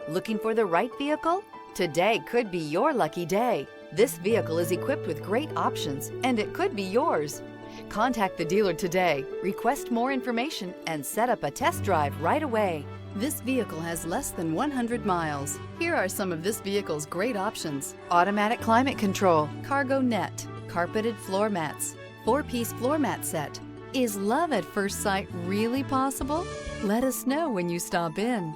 Looking for the right vehicle? Today could be your lucky day. This vehicle is equipped with great options, and it could be yours. Contact the dealer today, request more information, and set up a test drive right away. This vehicle has less than 100 miles. Here are some of this vehicle's great options: automatic climate control, cargo net, carpeted floor mats, 4-piece floor mat set. Is love at first sight really possible? Let us know when you stop in.